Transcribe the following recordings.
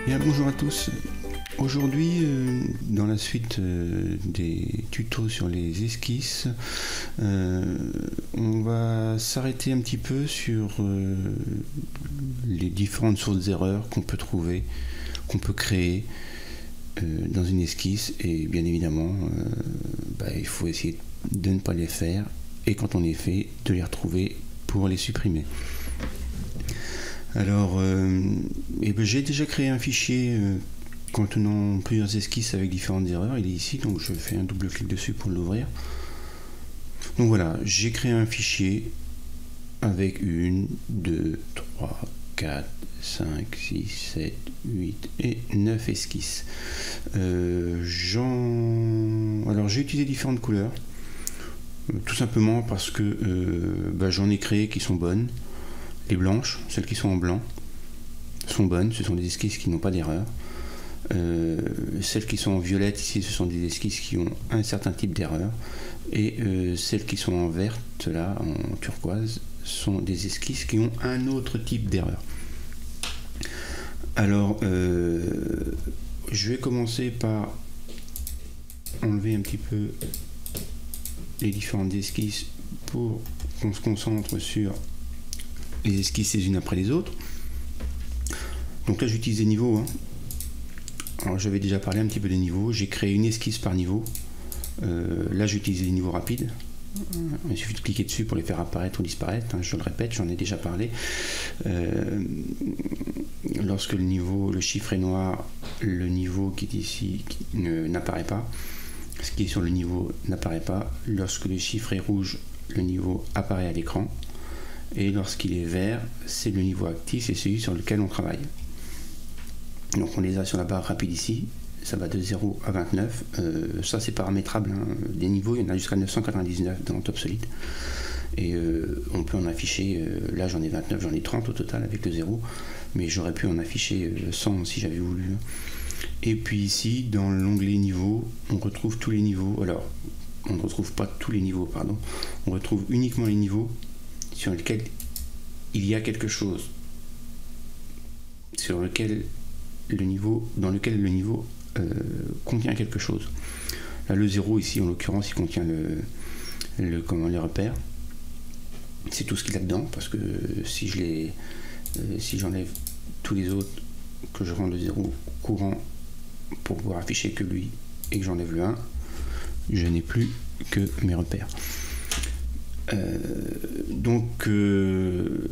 Bien, bonjour à tous. Aujourd'hui, dans la suite des tutos sur les esquisses, on va s'arrêter un petit peu sur les différentes sources d'erreurs qu'on peut trouver, qu'on peut créer dans une esquisse. Et bien évidemment, il faut essayer de ne pas les faire, et quand on les fait, de les retrouver pour les supprimer. Alors, j'ai déjà créé un fichier contenant plusieurs esquisses avec différentes erreurs. Il est ici, donc je fais un double clic dessus pour l'ouvrir. Donc voilà, j'ai créé un fichier avec 1, 2, 3, 4, 5, 6, 7, 8 et 9 esquisses. Alors j'ai utilisé différentes couleurs, tout simplement parce que j'en ai créé qui sont bonnes. Les blanches, celles qui sont en blanc, sont bonnes, ce sont des esquisses qui n'ont pas d'erreur. Celles qui sont en violette, ici, ce sont des esquisses qui ont un certain type d'erreur. Et celles qui sont en verte, là, en turquoise, sont des esquisses qui ont un autre type d'erreur. Alors, je vais commencer par enlever un petit peu les différentes esquisses pour qu'on se concentre sur les esquisses les unes après les autres. Donc là j'utilise des niveaux, hein. Alors j'avais déjà parlé un petit peu des niveaux, j'ai créé une esquisse par niveau. Là j'utilise les niveaux rapides, il suffit de cliquer dessus pour les faire apparaître ou disparaître, hein. Je le répète, j'en ai déjà parlé. Lorsque le chiffre est noir, le niveau qui est ici n'apparaît pas, ce qui est sur le niveau n'apparaît pas. Lorsque le chiffre est rouge, le niveau apparaît à l'écran. Et lorsqu'il est vert, c'est le niveau actif, c'est celui sur lequel on travaille. Donc on les a sur la barre rapide ici, ça va de 0 à 29. Ça c'est paramétrable, hein. Des niveaux, il y en a jusqu'à 999 dans TopSolid. Et on peut en afficher, là j'en ai 29, j'en ai 30 au total avec le 0. Mais j'aurais pu en afficher 100 si j'avais voulu. Et puis ici, dans l'onglet niveaux, on retrouve tous les niveaux. Alors, on ne retrouve pas tous les niveaux, pardon. On retrouve uniquement les niveaux sur lequel il y a quelque chose, dans lequel le niveau contient quelque chose. Là, le 0 ici, en l'occurrence, il contient les repères. C'est tout ce qu'il y a dedans, parce que si j'enlève tous les autres, que je rends le 0 courant pour pouvoir afficher que lui, et que j'enlève le 1, je n'ai plus que mes repères.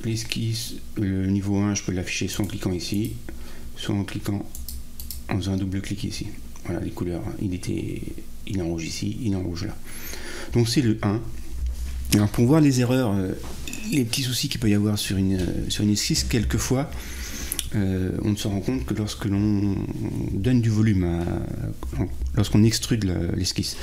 L'esquisse, le niveau 1, je peux l'afficher soit en cliquant ici, soit en faisant un double clic ici. Voilà les couleurs, il est en rouge ici, il est en rouge là. Donc c'est le 1. Alors pour voir les erreurs, les petits soucis qu'il peut y avoir sur une esquisse, quelquefois on ne se rend compte que lorsque l'on donne du volume, lorsqu'on extrude l'esquisse.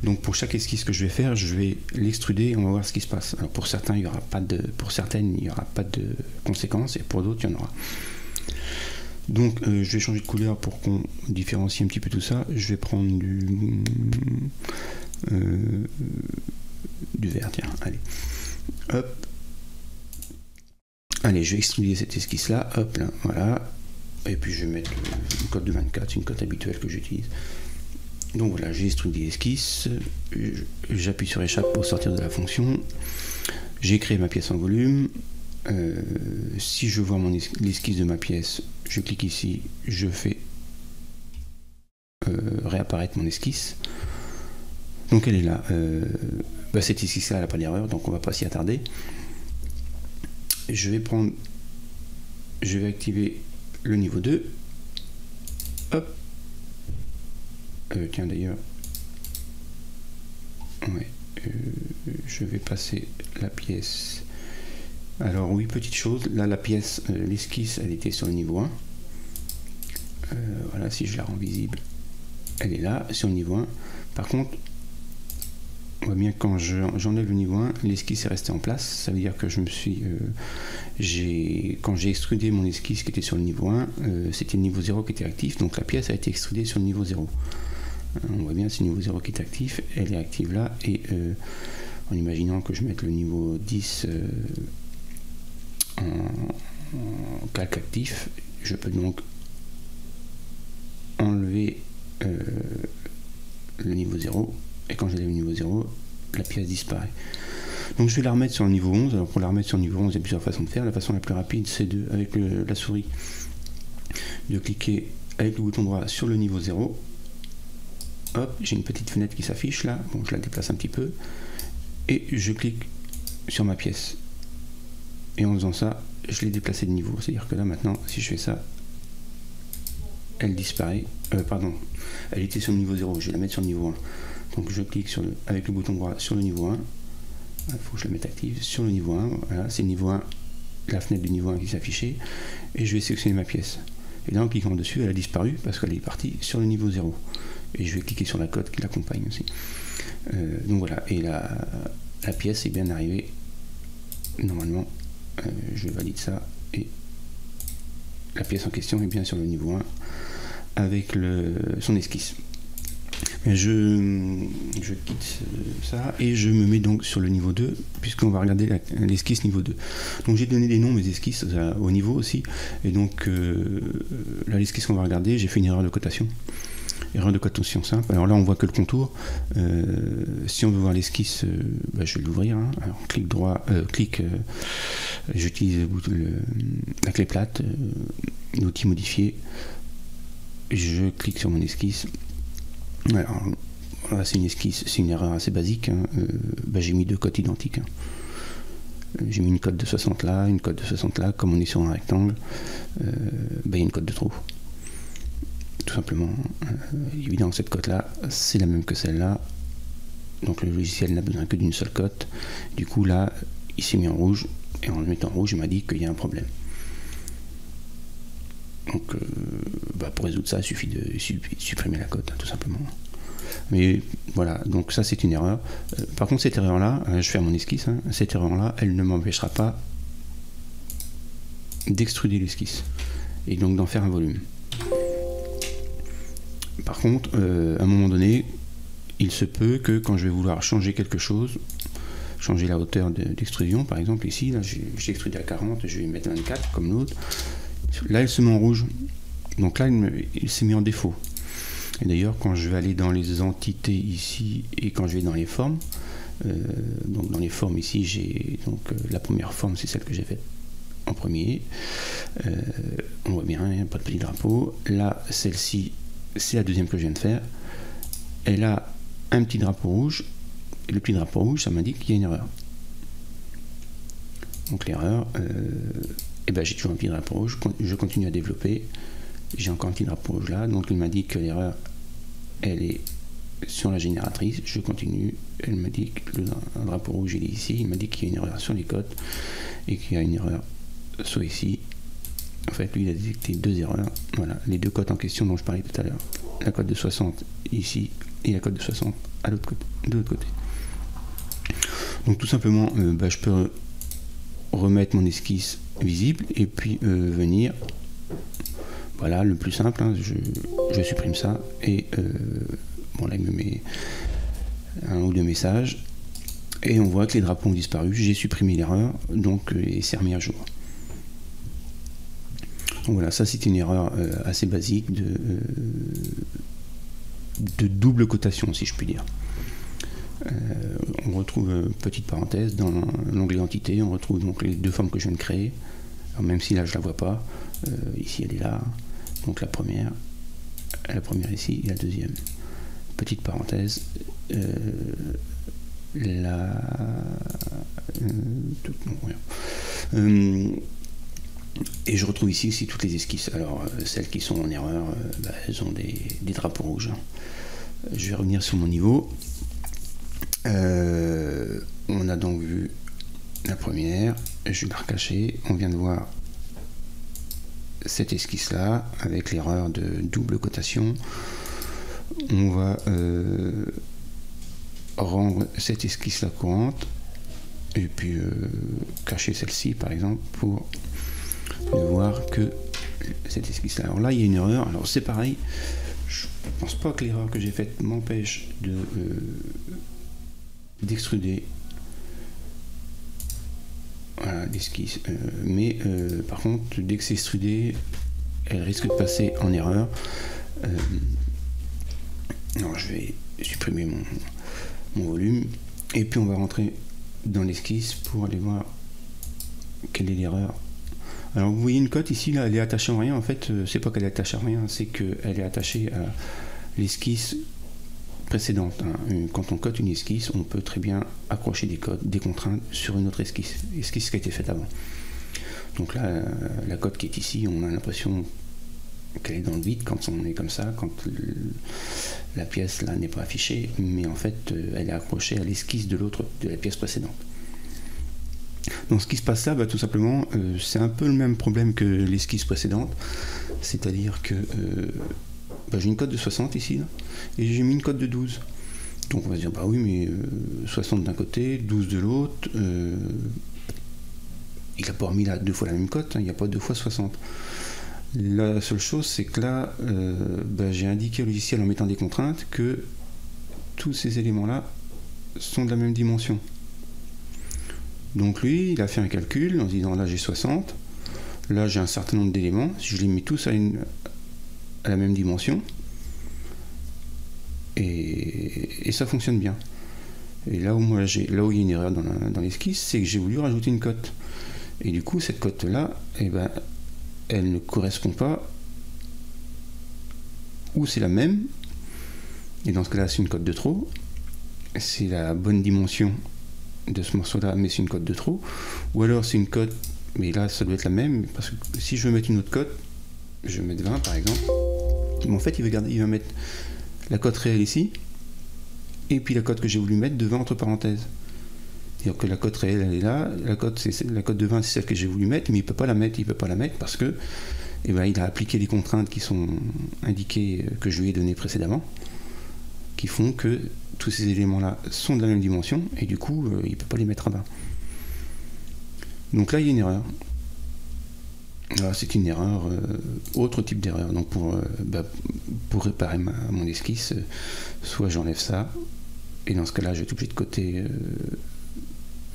Donc pour chaque esquisse que je vais faire, je vais l'extruder et on va voir ce qui se passe. Alors pour certaines, il n'y aura pas de conséquences, et pour d'autres, il y en aura. Donc je vais changer de couleur pour qu'on différencie un petit peu tout ça. Je vais prendre du vert, tiens, allez. Hop. Allez, je vais extruder cette esquisse là, hop là, voilà. Et puis je vais mettre une cote de 24, c'est une cote habituelle que j'utilise. Donc voilà, j'ai extrudé l'esquisse, j'appuie sur échappe pour sortir de la fonction, j'ai créé ma pièce en volume. Si je vois l'esquisse de ma pièce, je clique ici, je fais réapparaître mon esquisse. Donc elle est là. Cette esquisse là, elle n'a pas d'erreur, donc on va pas s'y attarder. Je vais activer le niveau 2. Hop. Tiens d'ailleurs, ouais, je vais passer la pièce. Alors oui, petite chose, là la pièce, l'esquisse, elle était sur le niveau 1. Voilà, si je la rends visible, elle est là, sur le niveau 1. Par contre, on voit bien que quand j'enlève le niveau 1, l'esquisse est restée en place. Ça veut dire que quand j'ai extrudé mon esquisse qui était sur le niveau 1, c'était le niveau 0 qui était actif, donc la pièce a été extrudée sur le niveau 0. On voit bien, c'est le niveau 0 qui est actif, elle est active là, et en imaginant que je mette le niveau 10 en calque actif, je peux donc enlever le niveau 0, et quand j'enlève le niveau 0, la pièce disparaît. Donc je vais la remettre sur le niveau 11. Alors pour la remettre sur le niveau 11, il y a plusieurs façons de faire. La façon la plus rapide, c'est avec la souris, de cliquer avec le bouton droit sur le niveau 0. Hop, j'ai une petite fenêtre qui s'affiche là. Bon, je la déplace un petit peu. Et je clique sur ma pièce. Et en faisant ça, je l'ai déplacé de niveau. C'est-à-dire que là maintenant, si je fais ça, elle disparaît. Pardon, elle était sur le niveau 0, je vais la mettre sur le niveau 1. Donc je clique avec le bouton droit sur le niveau 1. Il faut que je la mette active sur le niveau 1. Voilà, c'est le niveau 1, la fenêtre du niveau 1 qui s'est affichée. Et je vais sélectionner ma pièce. Et là, en cliquant dessus, elle a disparu parce qu'elle est partie sur le niveau 0. Et je vais cliquer sur la cote qui l'accompagne aussi. Donc voilà, et la pièce est bien arrivée. Normalement, je valide ça. Et la pièce en question est bien sur le niveau 1 avec son esquisse. Je quitte ça et je me mets donc sur le niveau 2 puisqu'on va regarder l'esquisse niveau 2. Donc j'ai donné des noms mes esquisses au niveau aussi, et donc là l'esquisse qu'on va regarder, j'ai fait une erreur de cotation. Erreur de cotation simple. Alors là on voit que le contour. Si on veut voir l'esquisse, je vais l'ouvrir. Hein. Alors clic droit, j'utilise la clé plate, l'outil modifié. Je clique sur mon esquisse. Alors là c'est une esquisse, c'est une erreur assez basique. Hein. J'ai mis deux cotes identiques. Hein. J'ai mis une cote de 60 là, une cote de 60 là. Comme on est sur un rectangle, il y a une cote de trop. Tout simplement. Évidemment, cette cote là, c'est la même que celle-là. Donc le logiciel n'a besoin que d'une seule cote. Du coup là, il s'est mis en rouge. Et en le mettant en rouge, il m'a dit qu'il y a un problème. Donc pour résoudre ça, il suffit de supprimer la cote, hein, tout simplement. Mais voilà, donc ça c'est une erreur. Par contre, cette erreur-là, je vais faire mon esquisse, hein, cette erreur-là, elle ne m'empêchera pas d'extruder l'esquisse. Et donc d'en faire un volume. Par contre, à un moment donné, il se peut que quand je vais vouloir changer quelque chose, changer la hauteur d'extrusion, par exemple ici, là j'ai extrudé à 40, je vais mettre 24 comme l'autre. Là, elle se met en rouge. Donc là, il s'est mis en défaut. Et d'ailleurs, quand je vais aller dans les entités ici et quand je vais dans les formes, donc dans les formes ici, j'ai donc la première forme, c'est celle que j'ai faite en premier. On voit bien, il n'y a pas de petit drapeau. Là, celle-ci, c'est la deuxième que je viens de faire. Elle a un petit drapeau rouge. Et le petit drapeau rouge, ça m'indique qu'il y a une erreur. Donc l'erreur, j'ai toujours un petit drapeau rouge. Je continue à développer. J'ai encore un petit drapeau rouge là. Donc il m'a dit que l'erreur, elle est sur la génératrice. Je continue. Elle m'a dit que le drapeau rouge il est ici. Il m'a dit qu'il y a une erreur sur les cotes et qu'il y a une erreur soit ici. En fait, lui, il a détecté deux erreurs. Voilà, les deux cotes en question dont je parlais tout à l'heure. La cote de 60 ici et la cote de 60 à l'autre côté, de l'autre côté. Donc tout simplement, je peux remettre mon esquisse visible et puis venir. Voilà, le plus simple, hein, je supprime ça et là il me met un ou deux messages et on voit que les drapeaux ont disparu. J'ai supprimé l'erreur, donc et c'est remis à jour. Donc voilà, ça c'est une erreur assez basique de double cotation, si je puis dire. On retrouve, petite parenthèse, dans l'onglet entité, on retrouve donc les deux formes que je viens de créer. Alors même si là je la vois pas, ici elle est là, donc la première ici et la deuxième. Petite parenthèse, et je retrouve ici aussi toutes les esquisses. Alors celles qui sont en erreur, elles ont des drapeaux rouges. Je vais revenir sur mon niveau. On a donc vu la première, je vais la recacher. On vient de voir cette esquisse là avec l'erreur de double cotation. On va rendre cette esquisse là courante et puis cacher celle-ci par exemple pour ne voir que cette esquisse là. Alors là il y a une erreur, alors c'est pareil, je pense pas que l'erreur que j'ai faite m'empêche d'extruder voilà, l'esquisse, mais par contre dès que c'est extrudé elle risque de passer en erreur. Alors je vais supprimer mon volume, et puis on va rentrer dans l'esquisse pour aller voir quelle est l'erreur. Alors vous voyez une cote ici, là, elle est attachée en rien. En fait, c'est pas qu'elle est attachée en rien, c'est qu'elle est attachée à l'esquisse précédente. Quand on cote une esquisse, on peut très bien accrocher des contraintes sur une autre esquisse qui a été faite avant. Donc là, la cote qui est ici, on a l'impression qu'elle est dans le vide quand on est comme ça, quand la pièce là n'est pas affichée, mais en fait elle est accrochée à l'esquisse de la pièce précédente. Donc ce qui se passe là, tout simplement, c'est un peu le même problème que l'esquisse précédente, c'est-à-dire que j'ai une cote de 60 ici, là, et j'ai mis une cote de 12. Donc on va se dire, bah oui, mais 60 d'un côté, 12 de l'autre, il n'a pas remis là 2 fois la même cote, il n'y a pas 2 fois 60. La seule chose, c'est que là, j'ai indiqué au logiciel en mettant des contraintes que tous ces éléments-là sont de la même dimension. Donc lui, il a fait un calcul en se disant, là j'ai 60, là j'ai un certain nombre d'éléments, si je les mets tous à la même dimension, et ça fonctionne bien. Et là où il y a une erreur dans l'esquisse, c'est que j'ai voulu rajouter une cote. Et du coup, cette cote-là, elle ne correspond pas, ou c'est la même, et dans ce cas-là, c'est une cote de trop, c'est la bonne dimension de ce morceau-là, mais c'est une cote de trop, ou alors c'est une cote, mais là, ça doit être la même, parce que si je veux mettre une autre cote, je vais mettre 20 par exemple, mais en fait, il va mettre la cote réelle ici, et puis la cote que j'ai voulu mettre de 20 entre parenthèses. C'est-à-dire que la cote réelle, elle est là, la cote de 20, c'est celle que j'ai voulu mettre, mais il ne peut pas la mettre, parce que il a appliqué les contraintes qui sont indiquées, que je lui ai données précédemment, qui font que tous ces éléments-là sont de la même dimension, et du coup, il ne peut pas les mettre à bas. Donc là, il y a une erreur. Alors, c'est une erreur, autre type d'erreur. Donc pour réparer mon esquisse, soit j'enlève ça, et dans ce cas-là, je vais être obligé de coter...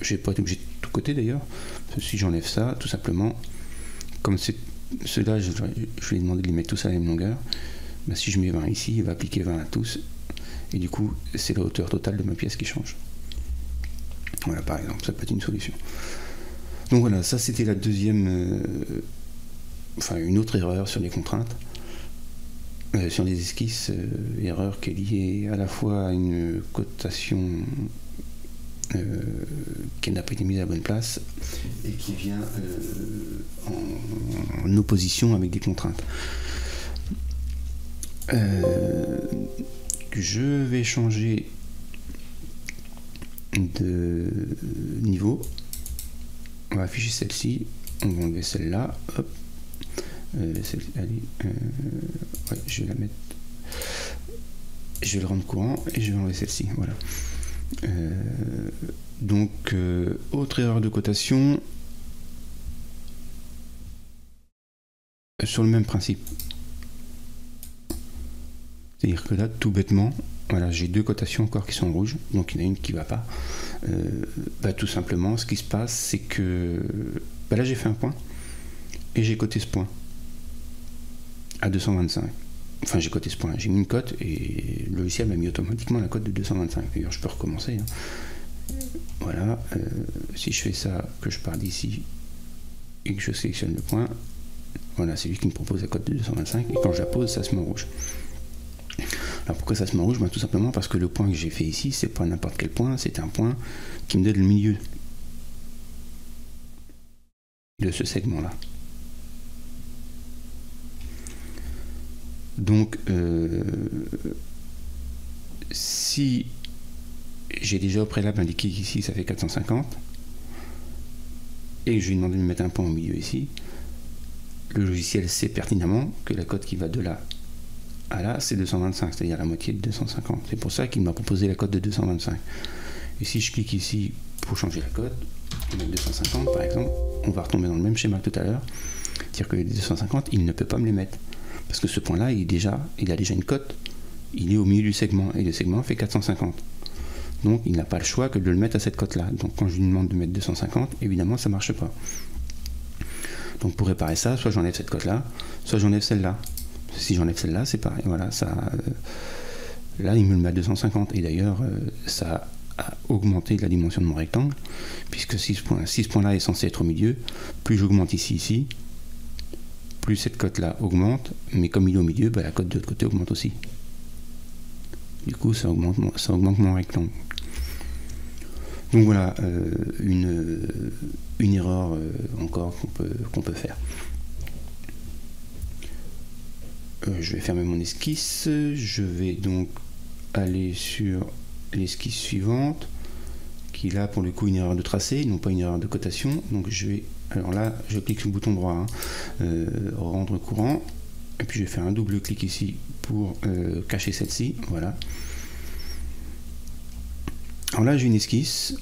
je vais pas être obligé de tout coter d'ailleurs, si j'enlève ça, tout simplement, comme ceux-là, je lui ai demandé de les mettre tous à la même longueur, si je mets 20 ici, il va appliquer 20 à tous, et du coup, c'est la hauteur totale de ma pièce qui change. Voilà, par exemple, ça peut être une solution. Donc voilà, ça c'était la deuxième, une autre erreur sur les contraintes, sur les esquisses, erreur qui est liée à la fois à une cotation qui n'a pas été mise à la bonne place et qui vient en opposition avec des contraintes. Je vais changer de niveau. On va afficher celle-ci, on va enlever celle-là, hop. Je vais la mettre, je vais le rendre courant et je vais enlever celle-ci, voilà. Autre erreur de cotation sur le même principe, c'est-à-dire que là, tout bêtement, voilà, j'ai 2 cotations encore qui sont rouges, donc il y en a une qui va pas. Tout simplement, ce qui se passe, c'est que là j'ai fait un point et j'ai coté ce point à 225. Enfin, j'ai coté ce point, j'ai mis une cote et le logiciel m'a mis automatiquement la cote de 225. D'ailleurs, je peux recommencer. Voilà, si je fais ça, que je pars d'ici et que je sélectionne le point, voilà, c'est lui qui me propose la cote de 225 et quand je la pose, ça se met en rouge. Alors pourquoi ça se met en rouge? Tout simplement parce que le point que j'ai fait ici, c'est pas n'importe quel point, c'est un point qui me donne le milieu de ce segment-là. Donc, si j'ai déjà au préalable indiqué qu'ici ça fait 450, et que je lui demande de me mettre un point au milieu ici, le logiciel sait pertinemment que la cote qui va de là à là, c'est 225, c'est-à-dire la moitié de 250. C'est pour ça qu'il m'a proposé la cote de 225. Et si je clique ici pour changer la cote, mettre 250 par exemple, on va retomber dans le même schéma que tout à l'heure, c'est-à-dire que les 250, il ne peut pas me les mettre. Parce que ce point-là, il a déjà une cote, il est au milieu du segment, et le segment fait 450. Donc il n'a pas le choix que de le mettre à cette cote-là. Donc quand je lui demande de mettre 250, évidemment ça ne marche pas. Donc pour réparer ça, soit j'enlève cette cote-là, soit j'enlève celle-là. Si j'enlève celle-là, c'est pareil. Voilà, ça, là, il me le met à 250. Et d'ailleurs, ça a augmenté la dimension de mon rectangle, puisque si ce point-là est censé être au milieu, plus j'augmente ici, plus cette cote-là augmente, mais comme il est au milieu, bah, la cote de l'autre côté augmente aussi. Du coup, ça augmente mon rectangle. Donc voilà, une erreur encore qu'on peut faire. Je vais fermer mon esquisse. Je vais donc aller sur l'esquisse suivante, qui est là pour le coup une erreur de tracé, non pas une erreur de cotation. Donc alors là, je clique sur le bouton droit, rendre courant, et puis je vais faire un double clic ici pour cacher celle-ci. Voilà. Alors là, j'ai une esquisse.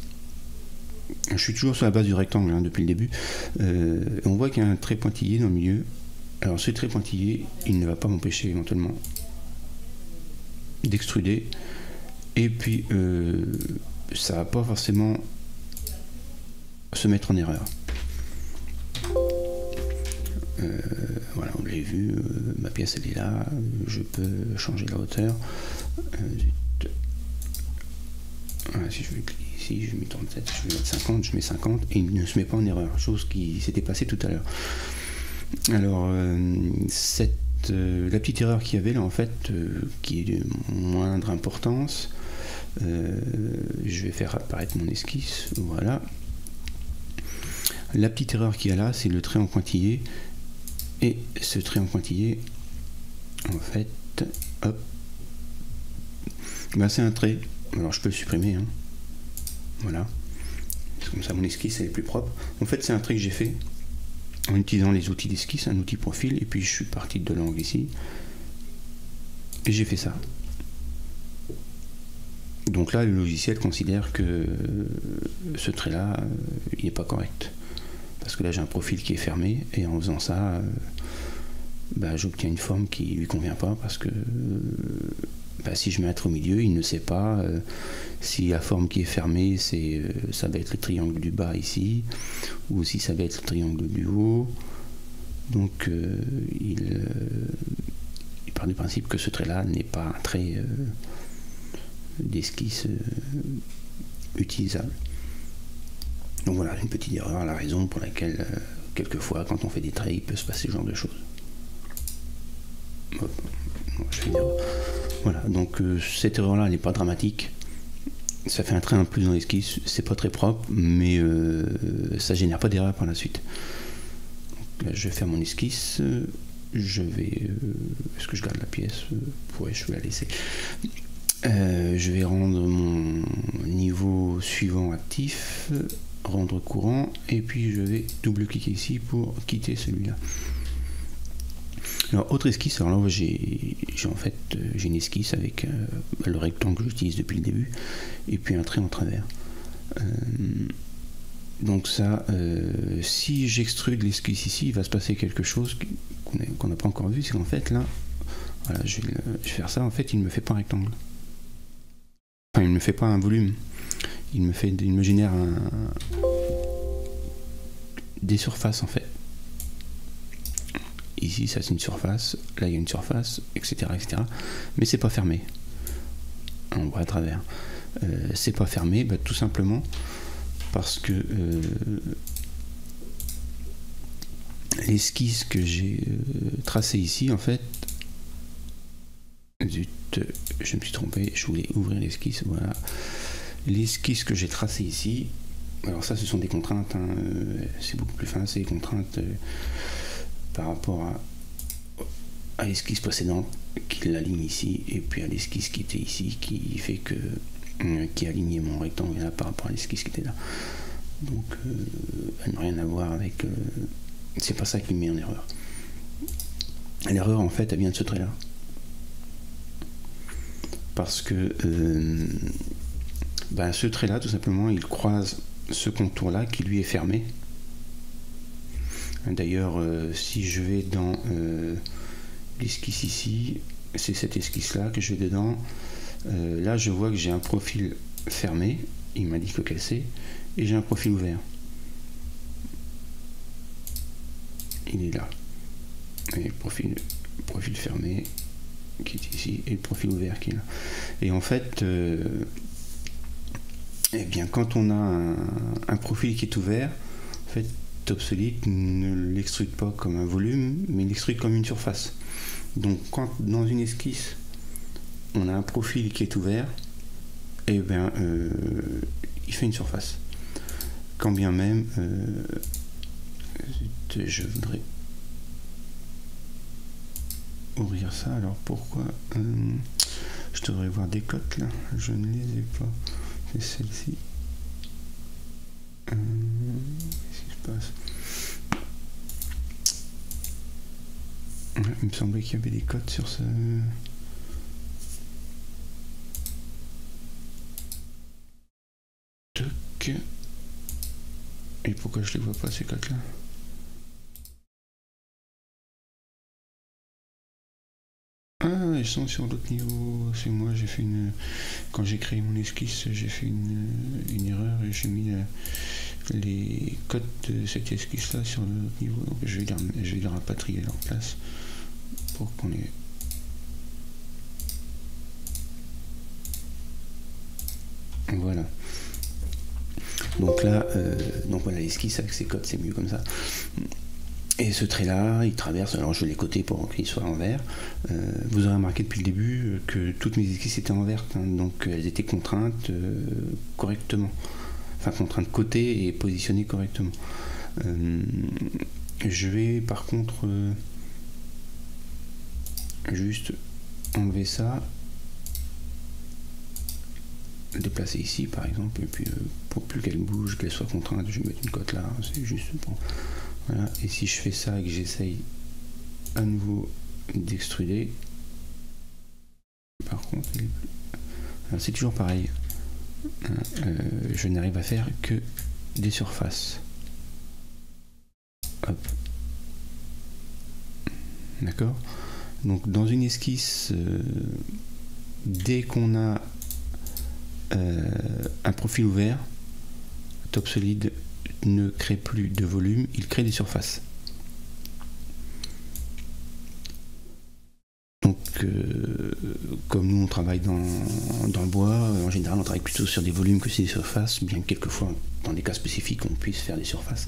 Je suis toujours sur la base du rectangle depuis le début. On voit qu'il y a un trait pointillé dans le milieu. Alors ce trait pointillé, il ne va pas m'empêcher éventuellement d'extruder. Et puis, ça ne va pas forcément se mettre en erreur. Voilà, vous l'avez vu, ma pièce elle est là. Je peux changer la hauteur. Voilà, si je veux cliquer ici, je mets 37, je vais mettre 50, je mets 50 et il ne se met pas en erreur, chose qui s'était passée tout à l'heure. Alors, la petite erreur qu'il y avait là en fait, qui est de moindre importance, je vais faire apparaître mon esquisse, voilà. La petite erreur qu'il y a là, c'est le trait en pointillé, et ce trait en pointillé, en fait, hop, ben, c'est un trait. Alors je peux le supprimer, hein. Voilà, comme ça mon esquisse elle est plus propre. En fait c'est un trait que j'ai fait en utilisant les outils d'esquisse, un outil profil, et puis je suis parti de l'angle ici et j'ai fait ça. Donc là le logiciel considère que ce trait là il n'est pas correct, parce que là j'ai un profil qui est fermé, et en faisant ça bah, j'obtiens une forme qui lui convient pas, parce que bah, si je mets un trait au milieu, il ne sait pas si la forme qui est fermée, ça va être le triangle du bas ici, ou si ça va être le triangle du haut. Donc il part du principe que ce trait-là n'est pas un trait d'esquisse utilisable. Donc voilà, une petite erreur, la raison pour laquelle quelquefois quand on fait des traits, il peut se passer ce genre de choses. Hop, je vais dire. Voilà, donc cette erreur-là, elle n'est pas dramatique. Ça fait un trait en plus dans l'esquisse, c'est pas très propre, mais ça génère pas d'erreur par la suite. Donc là, je vais faire mon esquisse. Je vais. Est-ce que je garde la pièce? Ouais, je vais la laisser. Je vais rendre mon niveau suivant actif, rendre courant, et puis je vais double-cliquer ici pour quitter celui-là. Alors, autre esquisse, alors là j'ai une esquisse avec le rectangle que j'utilise depuis le début, et puis un trait en travers. Donc ça, si j'extrude l'esquisse ici, il va se passer quelque chose qu'on n'a pas encore vu, c'est qu'en fait là, voilà, je vais faire ça, en fait il ne me fait pas un rectangle. Enfin, il ne me fait pas un volume, il me génère des surfaces en fait. Ici, ça c'est une surface, là il y a une surface, etc. etc. Mais c'est pas fermé. On voit à travers. C'est pas fermé, bah, tout simplement parce que l'esquisse que j'ai tracée ici, en fait, zut, je me suis trompé, je voulais ouvrir l'esquisse, voilà. L'esquisse que j'ai tracée ici, alors ça ce sont des contraintes, hein, c'est beaucoup plus fin, c'est des contraintes par rapport à l'esquisse précédente qui l'aligne ici, et puis à l'esquisse qui était ici, qui fait que qui alignait mon rectangle là par rapport à l'esquisse qui était là. Donc elle n'a rien à voir avec c'est pas ça qui me met en erreur. L'erreur en fait elle vient de ce trait là, parce que ben, ce trait là tout simplement il croise ce contour là qui lui est fermé. D'ailleurs, si je vais dans l'esquisse ici, c'est cette esquisse-là que je vais dedans. Là, je vois que j'ai un profil fermé, il m'indique lequel c'est, et j'ai un profil ouvert. Il est là. Et profil profil fermé qui est ici et le profil ouvert qui est là. Et en fait, eh bien, quand on a un profil qui est ouvert, en fait, Topsolid ne l'extrude pas comme un volume, mais il l'extrude comme une surface. Donc, quand dans une esquisse, on a un profil qui est ouvert, eh bien, il fait une surface. Quand bien même, je voudrais ouvrir ça. Alors pourquoi je devrais voir des cotes là, je ne les ai pas. C'est celle-ci. Qu'est-ce qui se passe? Il me semblait qu'il y avait des cotes sur ce. Toc. Et pourquoi je les vois pas ces cotes là? Ah, ils sont sur d'autres niveaux. C'est moi, j'ai fait une. Quand j'ai créé mon esquisse, j'ai fait une erreur et j'ai mis les codes de cette esquisse là sur l'autre niveau. Donc je vais les rapatrier à leur place pour qu'on les. Voilà. Donc là, donc voilà, l'esquisse avec ces codes, c'est mieux comme ça. Et ce trait là, il traverse, alors je l'ai coté pour qu'il soit en vert. Vous aurez remarqué depuis le début que toutes mes esquisses étaient en vert, hein, donc elles étaient contraintes correctement. Enfin, contraintes cotées et positionnées correctement. Je vais par contre juste enlever ça, déplacer ici par exemple, et puis pour plus qu'elle bouge, qu'elle soit contrainte, je vais mettre une cote là, c'est juste pour. Voilà, et si je fais ça et que j'essaye à nouveau d'extruder, par contre, c'est toujours pareil. Je n'arrive à faire que des surfaces. Hop. D'accord? Donc dans une esquisse, dès qu'on a un profil ouvert, Topsolid ne crée plus de volume, il crée des surfaces. Donc, comme nous on travaille dans le bois, en général on travaille plutôt sur des volumes que sur des surfaces, bien que quelquefois, dans des cas spécifiques, on puisse faire des surfaces.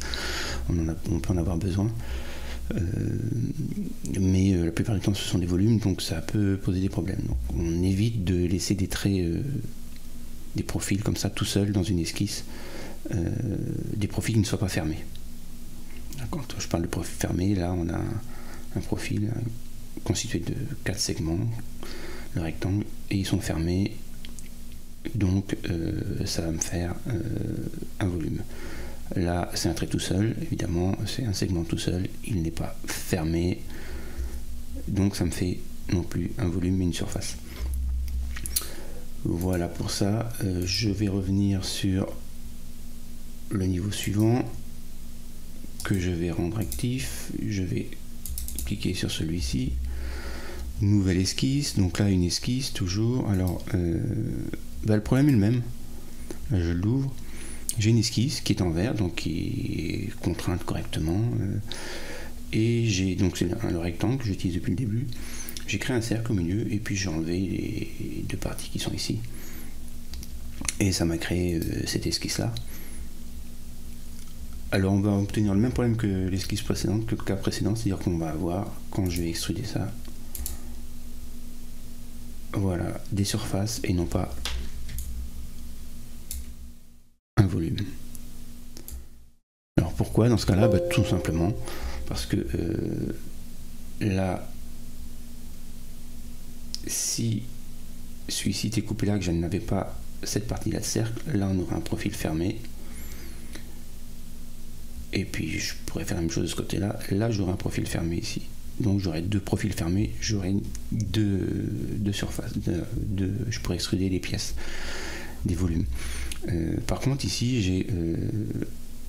On peut en avoir besoin. Mais la plupart du temps ce sont des volumes, donc ça peut poser des problèmes. Donc, on évite de laisser des traits, des profils comme ça tout seul dans une esquisse. Des profils qui ne soient pas fermés. Quand je parle de profil fermé, là on a un profil constitué de 4 segments, le rectangle, et ils sont fermés, donc ça va me faire un volume. Là c'est un trait tout seul, évidemment c'est un segment tout seul, il n'est pas fermé, donc ça me fait non plus un volume mais une surface. Voilà pour ça. Je vais revenir sur le niveau suivant que je vais rendre actif. Je vais cliquer sur celui-ci, nouvelle esquisse. Donc là une esquisse toujours. Alors le problème est le même. Là, je l'ouvre, j'ai une esquisse qui est en vert, donc qui est contrainte correctement, et j'ai donc c'est le rectangle que j'utilise depuis le début. J'ai créé un cercle au milieu et puis j'ai enlevé les deux parties qui sont ici et ça m'a créé cette esquisse là. Alors on va obtenir le même problème que l'esquisse précédente, que le cas précédent, c'est-à-dire qu'on va avoir, quand je vais extruder ça, voilà, des surfaces et non pas un volume. Alors pourquoi dans ce cas-là? Tout simplement parce que là, si celui-ci était coupé là, que je n'avais pas cette partie-là de cercle, là on aurait un profil fermé. Et puis je pourrais faire la même chose de ce côté-là. Là, j'aurai un profil fermé ici. Donc j'aurai deux profils fermés, j'aurai deux surfaces. Je pourrais extruder les pièces, des volumes. Par contre, ici, j'ai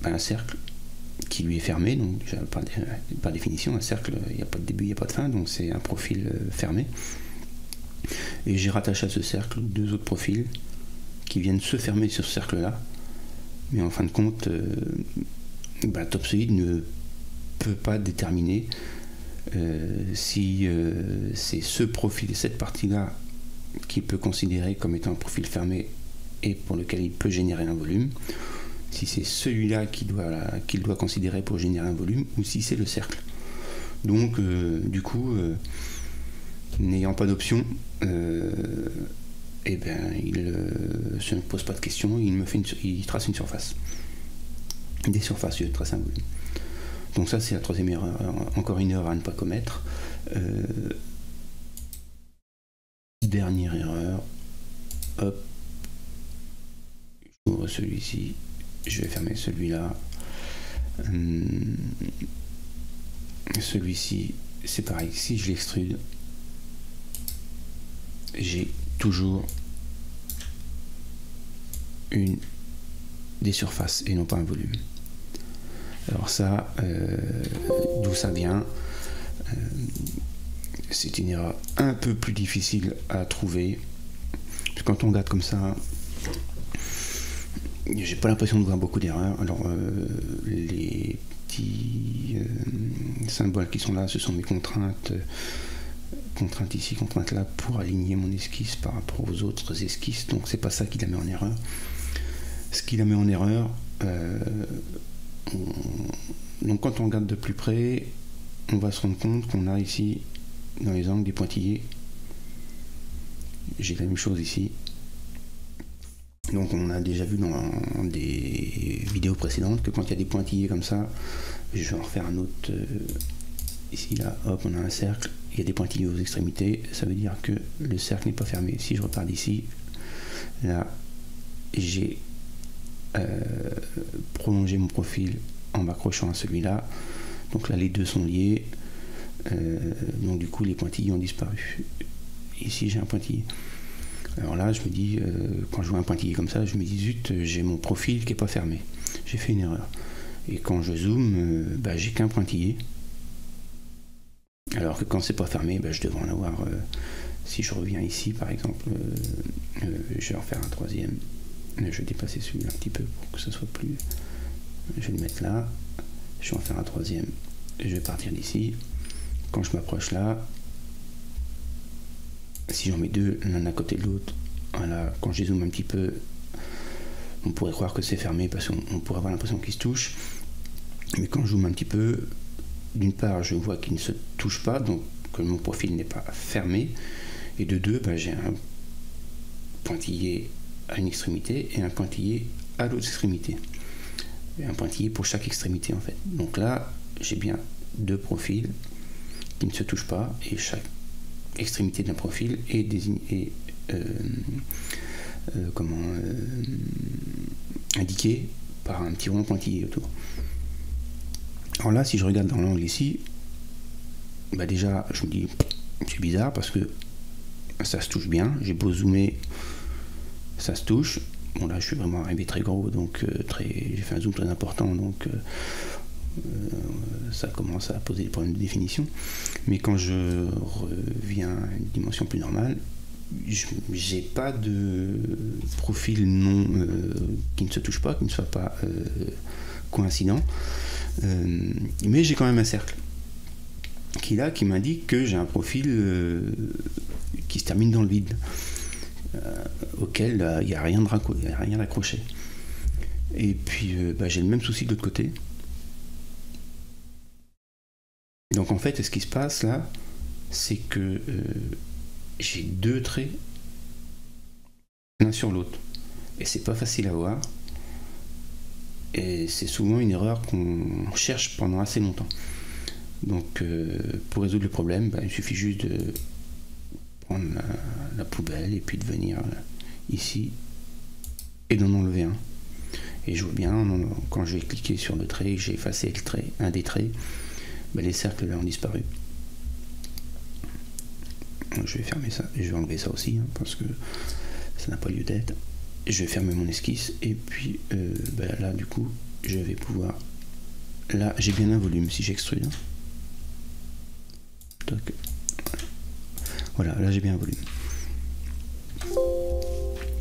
un cercle qui lui est fermé. Donc par définition, un cercle, il n'y a pas de début, il n'y a pas de fin. Donc c'est un profil fermé. Et j'ai rattaché à ce cercle deux autres profils qui viennent se fermer sur ce cercle-là. Mais en fin de compte... Topsolid ne peut pas déterminer Si c'est ce profil, cette partie-là, qu'il peut considérer comme étant un profil fermé et pour lequel il peut générer un volume, si c'est celui-là qu'il doit considérer pour générer un volume, ou si c'est le cercle. Donc, du coup, n'ayant pas d'option, eh ben, il se ne pose pas de questions, il trace une surface. Des surfaces, il trace un volume. Donc ça, c'est la troisième erreur, encore une erreur à ne pas commettre. Dernière erreur, hop, j'ouvre celui-ci, je vais fermer celui-là. Celui-ci, c'est pareil, si je l'extrude, j'ai toujours des surfaces et non pas un volume. Alors ça, d'où ça vient, c'est une erreur un peu plus difficile à trouver. Quand on regarde comme ça, j'ai pas l'impression de voir beaucoup d'erreurs. Alors les petits symboles qui sont là, ce sont mes contraintes. Contrainte ici, contrainte là, pour aligner mon esquisse par rapport aux autres esquisses. Donc c'est pas ça qui la met en erreur. Ce qui la met en erreur, donc quand on regarde de plus près, on va se rendre compte qu'on a ici dans les angles des pointillés. J'ai la même chose ici. Donc on a déjà vu dans des vidéos précédentes que quand il y a des pointillés comme ça, je vais en refaire un autre ici, là, hop, on a un cercle, il y a des pointillés aux extrémités, ça veut dire que le cercle n'est pas fermé. Si je repars d'ici, là, j'ai prolongé mon profil en m'accrochant à celui-là. Donc là, les deux sont liés. Donc du coup, les pointillés ont disparu. Ici, j'ai un pointillé. Alors là, je me dis, quand je vois un pointillé comme ça, je me dis, zut, j'ai mon profil qui n'est pas fermé. J'ai fait une erreur. Et quand je zoome, j'ai qu'un pointillé. Alors que quand c'est pas fermé, je devrais en avoir. Si je reviens ici, par exemple, je vais en faire un troisième. Je vais dépasser celui-là un petit peu pour que ça soit plus. Je vais le mettre là. Je vais en faire un troisième. Je vais partir d'ici. Quand je m'approche là, si j'en mets deux l'un à côté de l'autre, voilà, quand je zoome un petit peu, on pourrait croire que c'est fermé parce qu'on pourrait avoir l'impression qu'ils se touchent. Mais quand je zoome un petit peu, d'une part, je vois qu'ils ne se touchent pas, donc que mon profil n'est pas fermé. Et de deux, j'ai un pointillé à une extrémité et un pointillé à l'autre extrémité. Et un pointillé pour chaque extrémité en fait. Donc là, j'ai bien deux profils qui ne se touchent pas et chaque extrémité d'un profil est désignée, indiquée par un petit rond pointillé autour. Alors là, si je regarde dans l'angle ici, déjà, je me dis, c'est bizarre parce que ça se touche bien. J'ai beau zoomer, ça se touche. Bon, là, je suis vraiment arrivé très gros, donc j'ai fait un zoom très important, donc ça commence à poser des problèmes de définition. Mais quand je reviens à une dimension plus normale, j'ai pas de profil qui ne se touche pas, qui ne soit pas coïncident. Mais j'ai quand même un cercle qui m'indique que j'ai un profil qui se termine dans le vide, auquel il n'y a rien d'accroché. Et puis j'ai le même souci de l'autre côté. Donc en fait, ce qui se passe là, c'est que j'ai deux traits l'un sur l'autre. Et c'est pas facile à voir. Et c'est souvent une erreur qu'on cherche pendant assez longtemps. Donc pour résoudre le problème, il suffit juste de prendre la poubelle et puis de venir ici et d'en enlever un. Et je vois bien, quand je vais cliquer sur le trait, j'ai effacé le trait, un des traits, les cercles là ont disparu. Donc, je vais fermer ça et je vais enlever ça aussi parce que ça n'a pas lieu d'être. Je vais fermer mon esquisse et puis là du coup je vais pouvoir, là j'ai bien un volume si j'extrude, voilà, là j'ai bien un volume.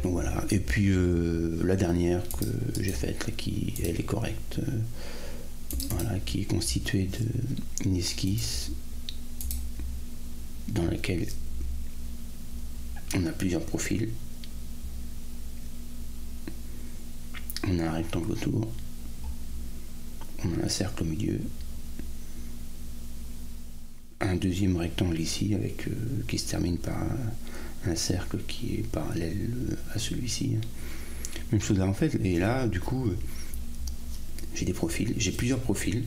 Donc voilà, et puis la dernière que j'ai faite elle est correcte, voilà, qui est constituée d'une esquisse dans laquelle on a plusieurs profils. On a un rectangle autour, on a un cercle au milieu, un deuxième rectangle ici avec qui se termine par un cercle qui est parallèle à celui-ci. Même chose là en fait, et là du coup j'ai des profils, j'ai plusieurs profils,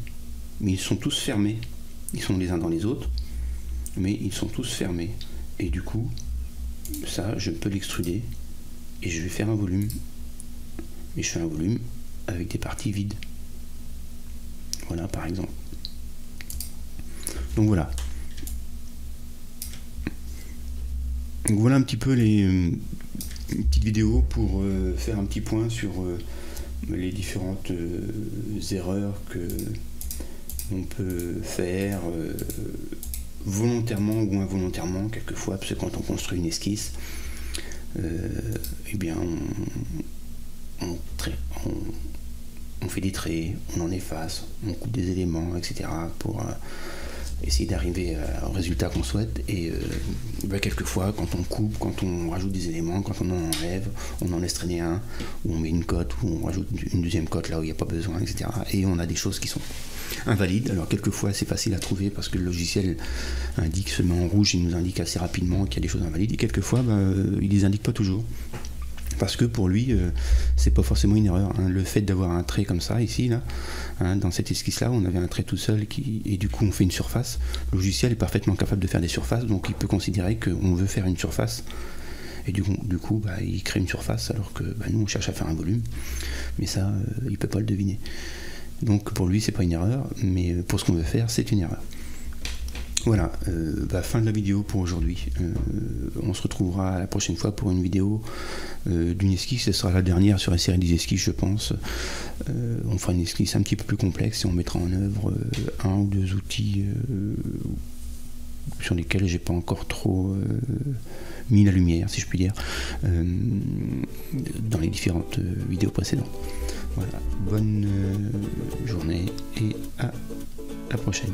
mais ils sont tous fermés. Ils sont les uns dans les autres, mais ils sont tous fermés. Et du coup, ça, je peux l'extruder et je vais faire un volume. Et je fais un volume avec des parties vides. Voilà, par exemple. Donc voilà. Donc voilà un petit peu les petites vidéos pour faire un petit point sur les différentes erreurs que on peut faire volontairement ou involontairement quelquefois, parce que quand on construit une esquisse, eh bien on fait des traits, on en efface, on coupe des éléments, etc. pour essayer d'arriver au résultat qu'on souhaite. Et quelquefois, quand on coupe, quand on rajoute des éléments, quand on en enlève, on en laisse traîner un, ou on met une cote, ou on rajoute une deuxième cote là où il n'y a pas besoin, etc. Et on a des choses qui sont invalides. Alors quelquefois c'est facile à trouver parce que le logiciel indique, se met en rouge, il nous indique assez rapidement qu'il y a des choses invalides, et quelquefois il les indique pas toujours. Parce que pour lui, c'est pas forcément une erreur. Hein. Le fait d'avoir un trait comme ça, ici, là, hein, dans cette esquisse-là, on avait un trait tout seul, et du coup on fait une surface. Le logiciel est parfaitement capable de faire des surfaces, donc il peut considérer qu'on veut faire une surface. Et du coup il crée une surface, alors que nous on cherche à faire un volume. Mais ça, il peut pas le deviner. Donc pour lui, c'est pas une erreur, mais pour ce qu'on veut faire, c'est une erreur. Voilà, fin de la vidéo pour aujourd'hui. On se retrouvera la prochaine fois pour une vidéo d'une esquisse. Ce sera la dernière sur la série des esquisses, je pense. On fera une esquisse un petit peu plus complexe et on mettra en œuvre un ou deux outils sur lesquels j'ai pas encore trop mis la lumière, si je puis dire, dans les différentes vidéos précédentes. Voilà, bonne journée et à la prochaine.